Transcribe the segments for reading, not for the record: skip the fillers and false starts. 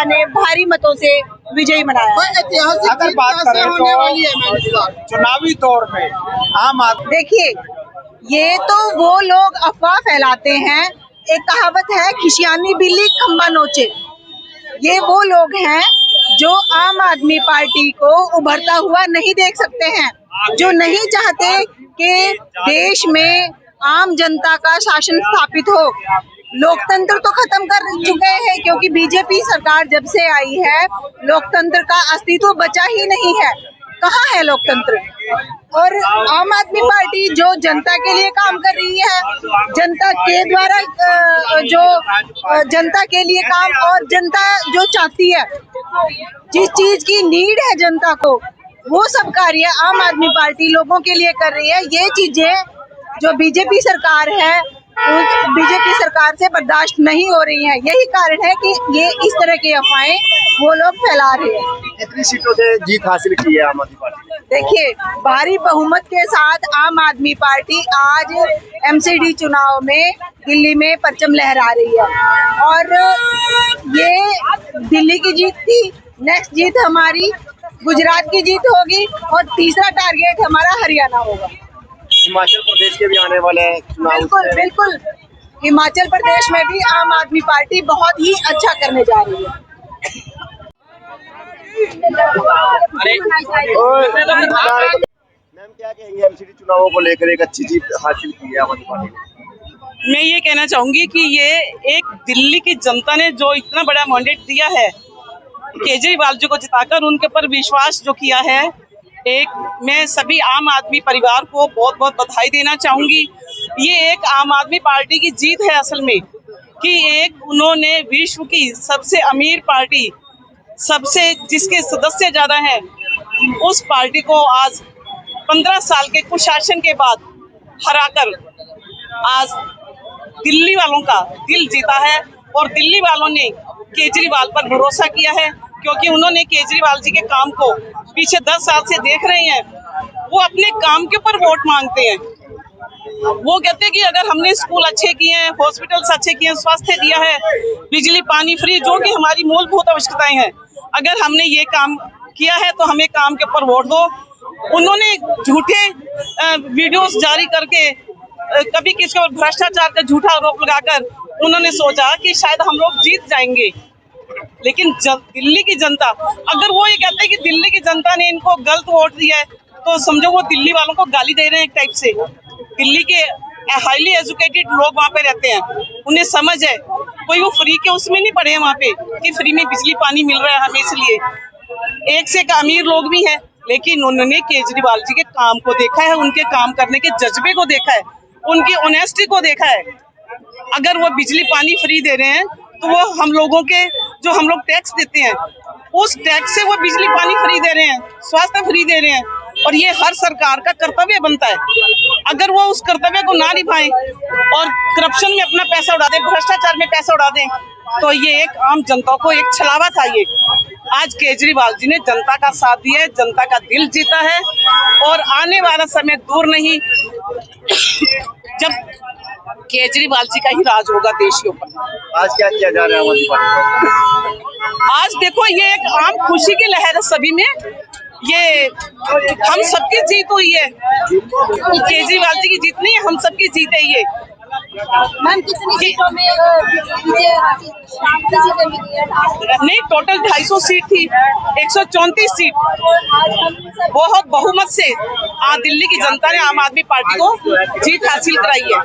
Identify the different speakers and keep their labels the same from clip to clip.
Speaker 1: भाजपा ने भारी मतों से विजयी बनाया।
Speaker 2: अगर बात करें तो चुनावी दौर में आम आदमी,
Speaker 1: देखिए, ये तो वो लोग अफवाह फैलाते हैं। एक कहावत है, खिसियानी बिल्ली खंबा नोचे। ये वो लोग हैं जो आम आदमी पार्टी को उभरता हुआ नहीं देख सकते हैं, जो नहीं चाहते कि देश में आम जनता का शासन स्थापित हो। लोकतंत्र तो खत्म कर चुके हैं, क्योंकि बीजेपी सरकार जब से आई है लोकतंत्र का अस्तित्व बचा ही नहीं है। कहाँ है लोकतंत्र? और आम आदमी पार्टी जो जनता के लिए काम कर रही है, जनता के द्वारा जो जनता के लिए काम, और जनता जो चाहती है, जिस चीज की नीड है जनता को, वो सब कार्य आम आदमी पार्टी लोगों के लिए कर रही है। ये चीजें जो बीजेपी सरकार है, बीजेपी सरकार से बर्दाश्त नहीं हो रही है। यही कारण है कि ये इस तरह की अफवाहें वो लोग फैला रहे हैं।
Speaker 2: कितनी सीटों से जीत हासिल की है आम आदमी पार्टी?
Speaker 1: देखिए, भारी बहुमत के साथ आम आदमी पार्टी आज एमसीडी चुनाव में दिल्ली में परचम लहरा रही है, और ये दिल्ली की जीत थी। नेक्स्ट जीत हमारी गुजरात की जीत होगी, और तीसरा टारगेट हमारा हरियाणा होगा।
Speaker 2: हिमाचल प्रदेश के भी आने वाले चुनाव,
Speaker 1: बिल्कुल बिल्कुल, हिमाचल प्रदेश में भी आम आदमी पार्टी बहुत ही अच्छा करने जा रही है।
Speaker 2: मैम, क्या कहेंगे एमसीडी चुनावों को लेकर एक अच्छी जीत हासिल की है आम आदमी पार्टी ने?
Speaker 3: मैं ये कहना चाहूंगी कि ये एक दिल्ली की जनता ने जो इतना बड़ा मैंडेट दिया है केजरीवाल जी को जिताकर, उनके ऊपर विश्वास जो किया है, मैं सभी आम आदमी परिवार को बहुत बहुत बधाई देना चाहूंगी। ये एक आम आदमी पार्टी की जीत है असल में, कि एक उन्होंने विश्व की सबसे अमीर पार्टी, सबसे जिसके सदस्य ज्यादा हैं, उस पार्टी को आज 15 साल के कुशासन के बाद हराकर आज दिल्ली वालों का दिल जीता है। और दिल्ली वालों ने केजरीवाल पर भरोसा किया है, क्योंकि उन्होंने केजरीवाल जी के काम को पीछे 10 साल से देख रहे हैं। वो अपने काम के ऊपर वोट मांगते हैं। वो कहते हैं कि अगर हमने स्कूल अच्छे किए हैं, हॉस्पिटल्स अच्छे किए हैं, स्वास्थ्य दिया है, बिजली पानी फ्री, जो कि हमारी मूलभूत आवश्यकताएं हैं, अगर हमने ये काम किया है तो हमें काम के ऊपर वोट दो। उन्होंने झूठे वीडियोस जारी करके, कभी किसी को भ्रष्टाचार का झूठा आरोप लगाकर उन्होंने सोचा कि शायद हम लोग जीत जाएंगे। लेकिन दिल्ली की जनता, अगर वो ये कहते हैं कि दिल्ली की जनता ने इनको गलत वोट दिया है, तो समझो वो दिल्ली वालों को गाली दे रहे हैं एक टाइप से। दिल्ली के हाईली एजुकेटेड लोग वहाँ पे रहते हैं, उन्हें समझ है, कोई वो फ्री के उसमें नहीं पड़े हैं वहाँ पे कि फ्री में बिजली पानी मिल रहा है हमें, इसलिए एक से एक अमीर लोग भी हैं। लेकिन उन्होंने केजरीवाल जी के काम को देखा है, उनके काम करने के जज्बे को देखा है, उनकी ऑनेस्टी को देखा है। अगर वो बिजली पानी फ्री दे रहे हैं तो वो हम लोगों के जो हम लोग टैक्स देते हैं, उस टैक्स से वो बिजली पानी फ्री दे रहे हैं, स्वास्थ्य फ्री दे रहे हैं, और ये हर सरकार का कर्तव्य बनता है। अगर वो उस कर्तव्य को ना निभाएं और करप्शन में अपना पैसा उड़ा दें, भ्रष्टाचार में पैसा उड़ा दें, तो ये एक आम जनता को एक छलावा था। ये आज केजरीवाल जी ने जनता का साथ दिया है, जनता का दिल जीता है, और आने वाला समय दूर नहीं जब केजरीवाल जी का ही राज होगा देश के ऊपर।
Speaker 2: आज क्या किया जा रहा है आम आदमी पार्टी?
Speaker 3: आज देखो, ये एक आम खुशी की लहर है सभी में। ये हम सबकी जीत हुई है, केजरीवाल जी की जीत नहीं है, हम सबकी जीत है ये।
Speaker 1: मैम, कितनी सीटों में
Speaker 3: नहीं, टोटल 250 सीट थी, 134 सीट, बहुत बहुमत से आज दिल्ली की जनता ने आम आदमी पार्टी को जीत हासिल कराई है।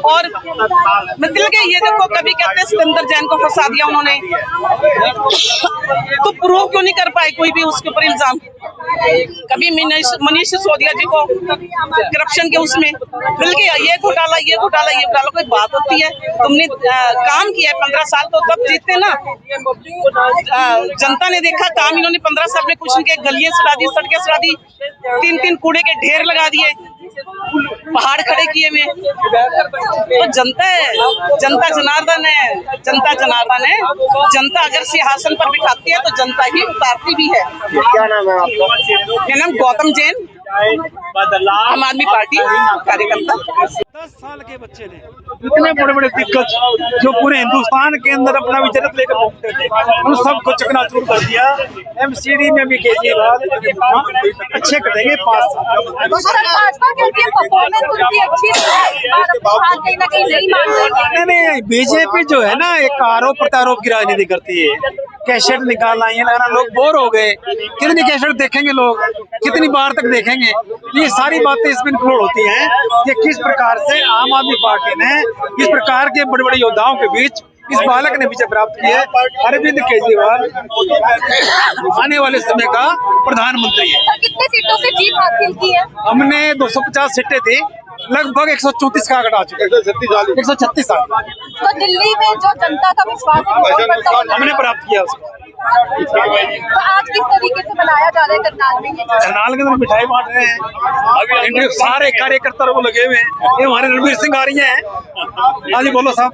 Speaker 3: और मतलब कि ये देखो, कभी कहते हैं सिकंदर जैन को फंसा दिया उन्होंने, तो प्रूव क्यों नहीं कर पाए कोई भी उसके ऊपर इल्जाम। कभी मनीष सिसोदिया जी को करप्शन के उसमें बल्कि ये घोटाला कोई बात होती है? तुमने काम किया है 15 साल, तो तब जीतते ना। जनता ने देखा काम इन्होंने 15 साल में कुछ नहीं किया, गलियां सड़ा दी, सड़कें सड़ा दी, 3-3 कूड़े के ढेर लगा दिए, पहाड़ खड़े किए हुए। तो जनता है, जनता जनार्दन है, जनता जनार्दन है। जनता अगर सिंहासन पर बिठाती है तो जनता ही उतारती भी है।
Speaker 2: क्या नाम है आपका?
Speaker 3: मेरा नाम गौतम जैन। आम आदमी पार्टी कार्यकर्ता।
Speaker 4: 10 साल के बच्चे ने इतने बड़े बड़े दिग्गज जो पूरे हिंदुस्तान के अंदर अपना विचलित लेकर घूमते थे, उन सबको चकनाचूर कर दिया। एमसीडी में भी केजरीवाल अच्छे कटेंगे 5 साल।
Speaker 1: भाजपा कहती है परफॉर्मेंस उनकी अच्छी कहीं ना कहीं नहीं मान रही।
Speaker 4: नहीं, बीजेपी जो है ना एक आरोप प्रत्यारोप की राजनीति करती है। कैसेट निकालना ये लगाना, लोग बोर हो गए। कितनी कैसेट देखेंगे लोग, कितनी बार तक देखेंगे? ये सारी बातें इसमें इंक्लूड होती हैं कि किस प्रकार से आम आदमी पार्टी ने इस प्रकार के बड़े बड़े योद्धाओं के बीच इस बालक ने विजय प्राप्त की है। अरविंद केजरीवाल आने वाले समय का प्रधानमंत्री है।
Speaker 1: कितने सीटों से जीत हासिल की है?
Speaker 4: हमने 250 सीटें थी, लगभग 134 का आंकड़ा आ चुका है। 136 साल।
Speaker 1: तो दिल्ली में जो जनता का विश्वास है
Speaker 4: हमने प्राप्त किया उसको।
Speaker 1: तो आज किस तरीके से मनाया जा रहा है करनाल में?
Speaker 4: करनाल के अंदर मिठाई बांट रहे हैं, इनके सारे कार्यकर्ता वो लगे हुए हैं। ये हमारे रणवीर सिंह आ रही हैं। हाँ जी बोलो साहब।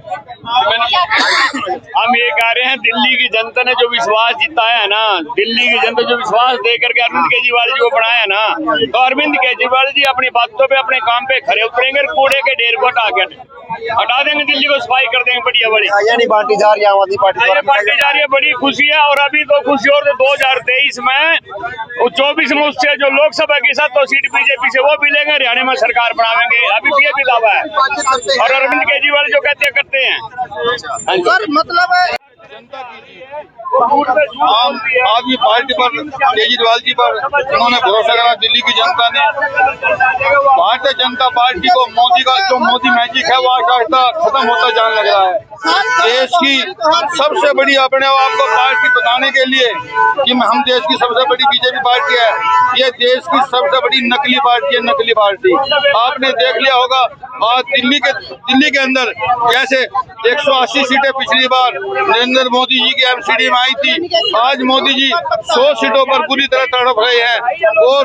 Speaker 5: हम ये कह रहे हैं, दिल्ली की जनता ने जो विश्वास जिताया है ना, दिल्ली की जनता जो विश्वास दे करके अरविंद केजरीवाल जी को बनाया है ना, तो अरविंद केजरीवाल जी अपनी बातों पे अपने काम पे खरे उतरेंगे और कूड़े के ढेर को हटा देंगे, दिल्ली को सफाई कर देंगे बढ़िया बड़ी।
Speaker 2: यानी पार्टी जा रही है आम आदमी पार्टी
Speaker 5: पार्टी जा रही है, बड़ी खुशी है। और अभी तो खुशी और 2023 में 24 में उससे जो लोकसभा की 7 सीट बीजेपी से वो भी लेंगे, हरियाणा में सरकार बनावेंगे। अभी ये भी दावा है और अरविंद केजरीवाल जो कहते करते हैं।
Speaker 2: सर मतलब
Speaker 6: आम आदमी पार्टी पर केजरीवाल जी पर उन्होंने भरोसा करा दिल्ली की जनता ने। भारतीय जनता पार्टी को मोदी का जो मोदी मैजिक है वो आहिस्ता खत्म होता जाने लग रहा है। देश की सबसे बड़ी अपने आप को पार्टी बताने के लिए कि हम देश की सबसे बड़ी बीजेपी पार्टी है, ये देश की सबसे बड़ी नकली पार्टी है। नकली पार्टी आपने देख लिया होगा। आज दिल्ली के अंदर जैसे 180 सीटें पिछली बार नरेंद्र मोदी जी की एमसीडी में आई थी, आज मोदी जी 100 सीटों पर पूरी तरह तड़प रहे हैं। और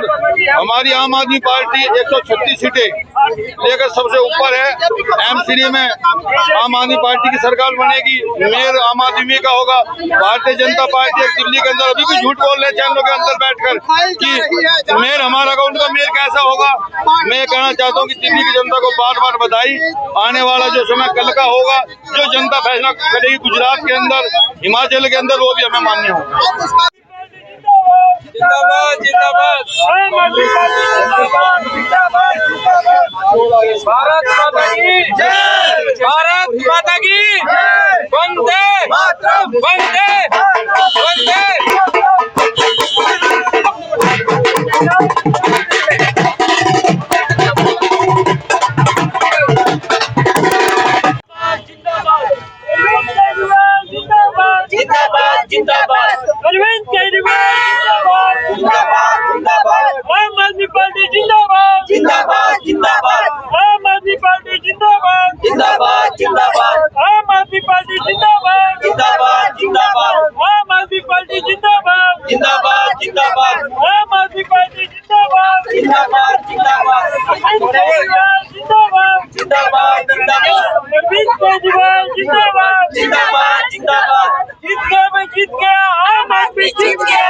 Speaker 6: हमारी आम आदमी पार्टी 136 सीटें लेकर सबसे ऊपर है। एमसीडी में आम आदमी पार्टी की सरकार बनेगी, मेयर आम आदमी का होगा। भारतीय जनता पार्टी दिल्ली के अंदर अभी भी झूठ बोल रहे हैं चैनलों के अंदर बैठकर कि मेयर हमारा होगा, उनका मेयर कैसा होगा। मैं कहना चाहता हूँ कि दिल्ली की जनता को बार बार बधाई। आने वाला जो समय कल का होगा, जो जनता फैसला करेगी गुजरात के अंदर, हिमाचल के अंदर, वो भी हमें मान्य होगा।
Speaker 4: जिंदाबाद जिंदाबाद भारत माता की जय, भारत माता की वंदे मातरम, वंदे वंदे।
Speaker 3: जिंदाबाद जिंदाबाद अरविंद केजरीवाल जिंदाबाद जिंदाबाद आम आदमी पार्टी जिंदाबाद जिंदाबाद जिंदाबाद आम आदमी पार्टी जिंदाबाद जिंदाबाद जिंदाबाद आम आदमी पार्टी जिंदाबाद जिंदाबाद जिंदाबाद आम आदमी पार्टी जिंदाबाद जिंदाबाद जिंदाबाद आम आदमी पार्टी जिंदाबाद जिंदाबाद जिंदाबाद जिंदाबाद जिंदाबाद अरविंद केजरीवाल जिंदाबाद जिंदाबाद जिंदाबाद। जीत गया आम आदमी जीत गया,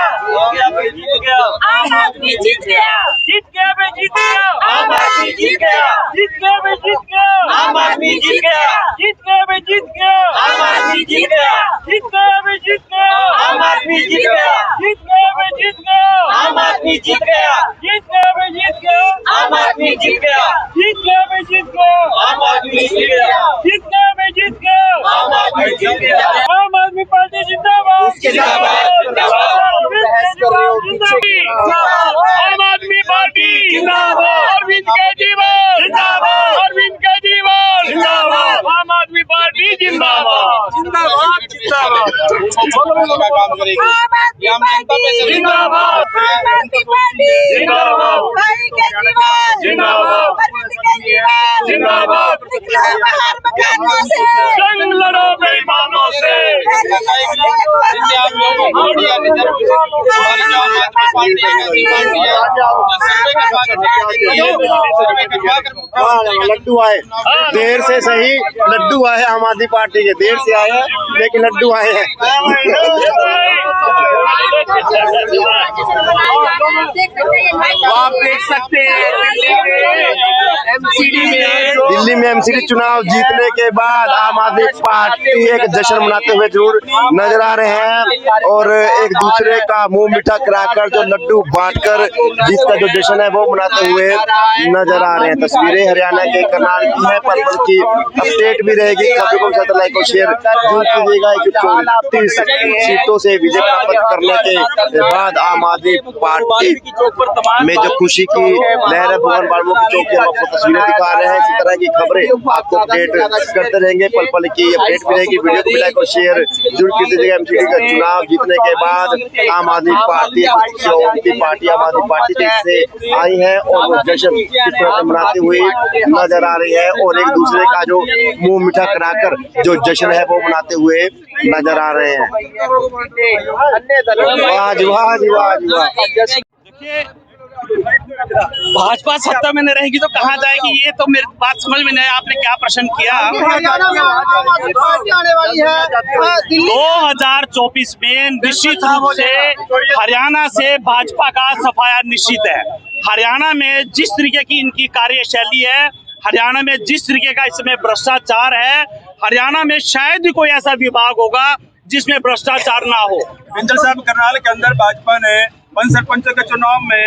Speaker 3: आम आदमी जीत गया, जीत गया बे जीत गया, आम आदमी जीत गया, जीत गया बे जीत गया, आम आदमी जीत गया, जीत गया बे जीत गया, आम आदमी जीत गया, जीत गया बे जीत गया, आम आदमी जीत गया, जीत गया बे जीत गया, आम आदमी जीत गया, जीत गया बे जीत गया, आम आदमी जीत गया, जीत गया बे जीत गया, आम आदमी जीत गया, जीत गया बे जीत गया, आम आदमी जीत गया। आम आदमी पार्टी जिंदाबाद जिंदाबाद। आम आदमी पार्टी जिंदाबाद, अरविंद केजरीवाल जिंदाबाद, अरविंद केजरीवाल जिंदाबाद, आम आदमी पार्टी जिंदाबाद जिंदाबाद जिंदाबाद।
Speaker 6: काम करेगी
Speaker 3: जिंदाबाद,
Speaker 1: आम आदमी पार्टी
Speaker 3: जिंदाबाद,
Speaker 1: केजरीवाल
Speaker 3: जिंदाबाद,
Speaker 1: अरविंद केजरीवाल
Speaker 3: जिंदाबाद।
Speaker 1: निकला बाहर मकानों से,
Speaker 3: जंग लड़ो बेईमानों से,
Speaker 2: लड्डू आए देर से सही, लड्डू आए आम आदमी पार्टी के, देर से आए हैं लेकिन लड्डू आए हैं।
Speaker 5: आप देख सकते हैं
Speaker 2: दिल्ली में एमसीडी चुनाव जीतने के बाद आम आदमी पार्टी एक जश्न मनाते हुए जरूर नजर आ रहे हैं और एक दूसरे का मुंह मीठा कराकर जो लड्डू बांटकर जीत का जो जश्न है वो मनाते हुए नजर आ रहे हैं। तस्वीरें हरियाणा के करनाल की है, पर्पल की अपडेट भी रहेगी। खबरों को ज्यादा लाइक और शेयर जरूर कीजिएगा। 134 सीटों से विजय प्राप्त करने के बाद आम आदमी पार्टी में जो खुशी की लहर है, भुवन बाबू की चौक की हम आपको तस्वीरें दिखा रहे हैं। इसी तरह की खबरें आपको अपडेट करते रहेंगे, पल पल की अपडेट भी रहेगी। वीडियो को भी लाइक और शेयर जरूर कीजिएगा। एमसीडी का चुनाव जीतने के बाद आम आदमी पार्टी आम आदमी पार्टी से आई है और वो जश्न इस तरह से मनाते हुए नजर आ रही है और एक दूसरे का जो मुंह मीठा कराकर जो जश्न है वो मनाते हुए नजर आ रहे हैं। वाह जी वाह जी वाह जी वाह।
Speaker 3: देखिए, भाजपा सत्ता में नहीं रहेगी तो कहाँ जाएगी, ये तो मेरी बात समझ में नहीं। आपने क्या प्रश्न किया? 2024 में निश्चित रूप से हरियाणा से भाजपा का सफाया निश्चित है। हरियाणा में जिस तरीके की इनकी कार्यशैली है, हरियाणा में जिस तरीके का इसमें भ्रष्टाचार है, हरियाणा में शायद ही कोई ऐसा विभाग होगा जिसमें भ्रष्टाचार ना हो।
Speaker 6: बिंदल साहब, करनाल के अंदर भाजपा ने पंच सरपंच के चुनाव में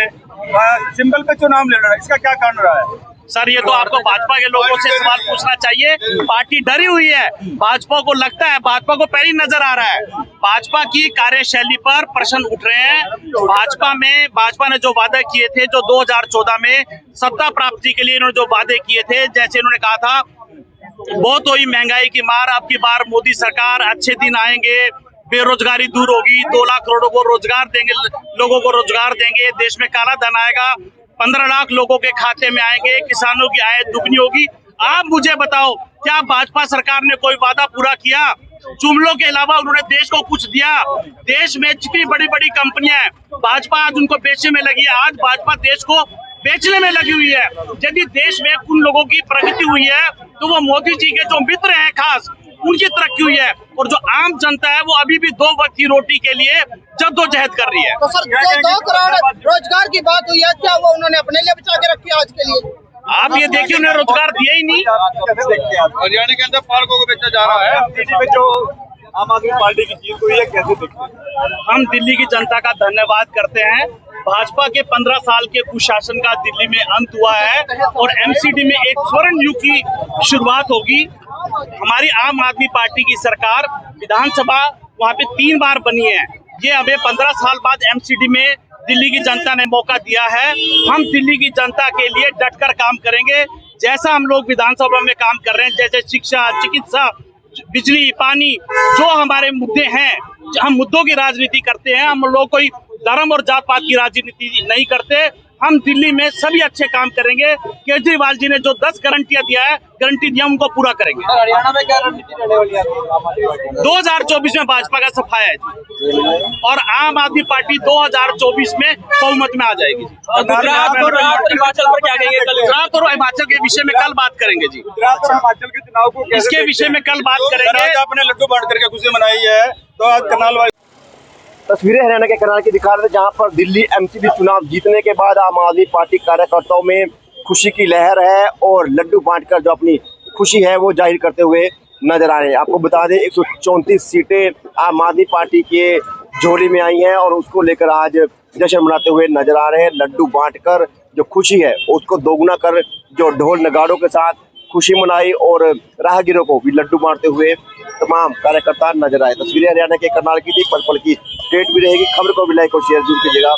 Speaker 6: सिंबल पे चुनाव लड़ रहा है, इसका क्या कारण रहा है?
Speaker 3: सर, ये तो आपको भाजपा के लोगों से सवाल पूछना चाहिए। पार्टी डरी हुई है, भाजपा को लगता है, भाजपा को पहले नजर आ रहा है, भाजपा की कार्यशैली पर प्रश्न उठ रहे हैं। भाजपा ने जो वादे किए थे, जो 2014 में सत्ता प्राप्ति के लिए इन्होंने जो वादे किए थे, जैसे इन्होंने कहा था बहुत हुई महंगाई की मार, अब की बार मोदी सरकार, अच्छे दिन आएंगे, बेरोजगारी दूर होगी, 2 लाख करोड़ों को रोजगार देंगे, लोगों को रोजगार देंगे, देश में काला धन आएगा, 15 लाख लोगों के खाते में आएंगे, किसानों की आय दुगनी होगी। आप मुझे बताओ, क्या भाजपा सरकार ने कोई वादा पूरा किया? जुमलों के अलावा उन्होंने देश को कुछ दिया? देश में जितनी बड़ी बड़ी कंपनियां हैं, भाजपा आज उनको बेचने में लगी है। आज भाजपा देश को बेचने में लगी हुई है। यदि देश में उन लोगों की प्रगति हुई है तो वो मोदी जी के जो मित्र हैं खास, उनकी तरक्की हुई है, और जो आम जनता है वो अभी भी 2 वक्त की रोटी के लिए जद्दोजहद कर रही है।
Speaker 1: तो सर, जो 2 करोड़ रोजगार की बात हुई है, क्या वो उन्होंने अपने लिए बचा के रखी है आज के लिए?
Speaker 3: आप ये देखिए, उन्हें रोजगार दिया ही नहीं।
Speaker 6: हरियाणा के अंदर पार्कों को बेचा जा रहा है। दिल्ली में जो आम आदमी पार्टी की जीत हुई है, कैसे देखते हैं?
Speaker 3: हम दिल्ली की जनता का धन्यवाद करते हैं। भाजपा के 15 साल के कुशासन का दिल्ली में अंत हुआ है और एमसीडी में एक स्वर्ण युग की शुरुआत होगी। हमारी आम आदमी पार्टी की सरकार विधानसभा वहाँ पे 3 बार बनी है। ये हमें 15 साल बाद एमसीडी में दिल्ली की जनता ने मौका दिया है। हम दिल्ली की जनता के लिए डटकर काम करेंगे, जैसा हम लोग विधानसभा में काम कर रहे हैं, जैसे शिक्षा, चिकित्सा, बिजली, पानी, जो हमारे मुद्दे हैं, हम मुद्दों की राजनीति करते हैं। हम लोग कोई धर्म और जात पात की राजनीति नहीं करते। हम दिल्ली में सभी अच्छे काम करेंगे। केजरीवाल जी ने जो 10 गारंटियां गारंटी दिया, उनको पूरा करेंगे।
Speaker 6: हरियाणा में क्या रणनीति रहने वाली है?
Speaker 3: 2024 में भाजपा का सफाया है और आम आदमी पार्टी 2024 में बहुमत में आ जाएगी।
Speaker 6: गुजरात और हिमाचल पर क्या कहेंगे?
Speaker 3: गुजरात और हिमाचल के विषय में कल बात करेंगे जी।
Speaker 6: गुजरात और हिमाचल के चुनाव को
Speaker 3: इसके विषय में कल बात करेंगे।
Speaker 6: आज आपने लड्डू बांट करके खुशी मनाई है, तो आज करनाल वाले
Speaker 2: तस्वीरें हरियाणा के करनाल की दिखा रहे थे, जहां पर दिल्ली एमसीडी चुनाव जीतने के बाद आम आदमी पार्टी कार्यकर्ताओं में खुशी की लहर है और लड्डू बांटकर जो अपनी खुशी है वो जाहिर करते हुए नजर आ रहे हैं। आपको बता दें, 134 सीटें आम आदमी पार्टी के झोली में आई हैं और उसको लेकर आज जश्न मनाते हुए नजर आ रहे हैं। लड्डू बांटकर जो खुशी है उसको दोगुना कर जो ढोल नगाड़ों के साथ खुशी मनाई और राहगीरों को भी लड्डू बांटते हुए तमाम कार्यकर्ता नजर आए। तस्वीरें हरियाणा के करनाल की थी, पल पल की अपडेट भी रहेगी। खबर को भी लाइक और शेयर जरूर कीजिएगा।